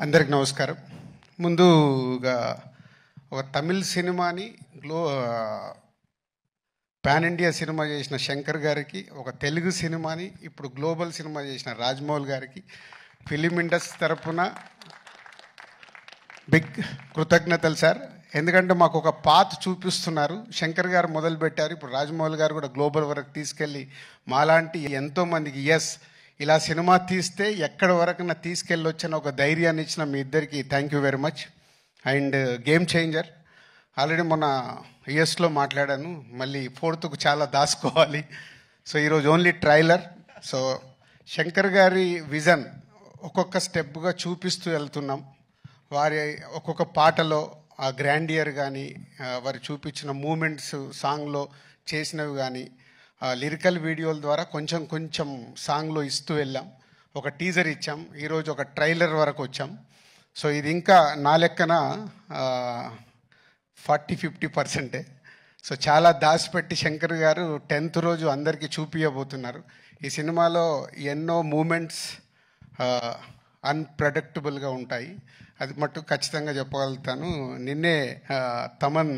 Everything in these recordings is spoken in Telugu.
అందరికి నమస్కారం. ముందుగా ఒక తమిళ్ సినిమాని పాన్ ఇండియా సినిమా చేసిన శంకర్ గారికి, ఒక తెలుగు సినిమాని ఇప్పుడు గ్లోబల్ సినిమా చేసిన రాజమౌళి గారికి ఫిలిం ఇండస్ట్రీ తరపున బిగ్ కృతజ్ఞతలు సార్. ఎందుకంటే మాకు ఒక పాత్ చూపిస్తున్నారు. శంకర్ గారు మొదలుపెట్టారు, ఇప్పుడు రాజమౌళి గారు కూడా గ్లోబల్ వరకు తీసుకెళ్ళి మాలాంటి ఎంతోమందికి ఇలా సినిమా తీస్తే ఎక్కడి వరకు తీసుకెళ్ళొచ్చిన ఒక ధైర్యాన్ని ఇచ్చిన మీ ఇద్దరికి thank you very much. And game changer already మొన్న యుఎస్లో మాట్లాడాను, మళ్ళీ ఫోర్త్కు చాలా దాచుకోవాలి. సో ఈరోజు ఓన్లీ ట్రైలర్. సో శంకర్ గారి విజన్ ఒక్కొక్క స్టెప్గా చూపిస్తూ వెళ్తున్నాం. వారి ఒక్కొక్క పాటలో ఆ గ్రాండియర్ కానీ, వారు చూపించిన మూమెంట్స్ సాంగ్లో చేసినవి కానీ, లిరికల్ వీడియోల ద్వారా కొంచెం కొంచెం సాంగ్లో ఇస్తూ వెళ్ళాం. ఒక టీజర్ ఇచ్చాం, ఈరోజు ఒక ట్రైలర్ వరకు వచ్చాం. సో ఇది ఇంకా నా లెక్కన 40-50%. సో చాలా దాచిపెట్టి శంకర్ గారు 10th రోజు అందరికీ చూపించబోతున్నారు. ఈ సినిమాలో ఎన్నో మూమెంట్స్ అన్ప్రెడిక్టబుల్గా ఉంటాయి, అది మట్టు ఖచ్చితంగా చెప్పగలుగుతాను. నిన్నే తమన్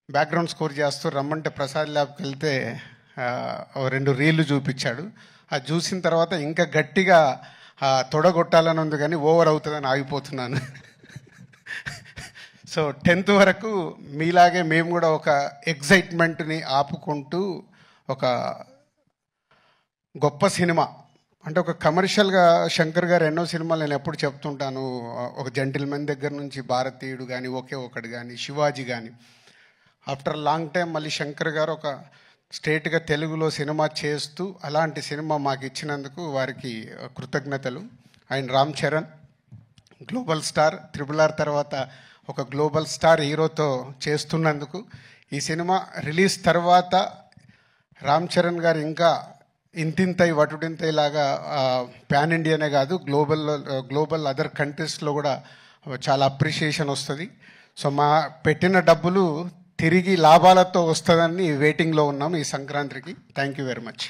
బ్యాక్గ్రౌండ్ స్కోర్ చేస్తూ రమ్మంటే ప్రసాద్ ల్యాబ్కి వెళ్తే 2 రీళ్లు చూపించాడు. అది చూసిన తర్వాత ఇంకా గట్టిగా తొడగొట్టాలని ఉంది, కానీ ఓవర్ అవుతుందని ఆగిపోతున్నాను. సో 10th వరకు మీలాగే మేము కూడా ఒక ఎగ్జైట్మెంట్ని ఆపుకుంటూ ఒక గొప్ప సినిమా అంటే ఒక కమర్షియల్గా శంకర్ గారు ఎన్నో సినిమాలు నేను ఎప్పుడు చెప్తుంటాను. ఒక జెంటిల్మెన్ దగ్గర నుంచి భారతీయుడు కానీ, ఒకే ఒకటి కానీ, శివాజీ కానీ, ఆఫ్టర్ లాంగ్ టైం మళ్ళీ శంకర్ గారు ఒక స్ట్రేట్గా తెలుగులో సినిమా చేస్తూ అలాంటి సినిమా మాకు ఇచ్చినందుకు వారికి కృతజ్ఞతలు. And Ram Charan global star, RRR తర్వాత ఒక గ్లోబల్ స్టార్ హీరోతో చేస్తున్నందుకు, ఈ సినిమా రిలీజ్ తర్వాత రామ్ చరణ్ గారు ఇంకా ఇంతింతై వటుడింతై లాగా పాన్ ఇండియానే కాదు గ్లోబల్ అదర్ కంట్రీస్లో కూడా చాలా అప్రిషియేషన్ వస్తుంది. సో మా పెట్టిన డబ్బులు తిరిగి లాభాలతో వస్తుందని వెయిటింగ్లో ఉన్నాం ఈ సంక్రాంతికి. Thank you very much.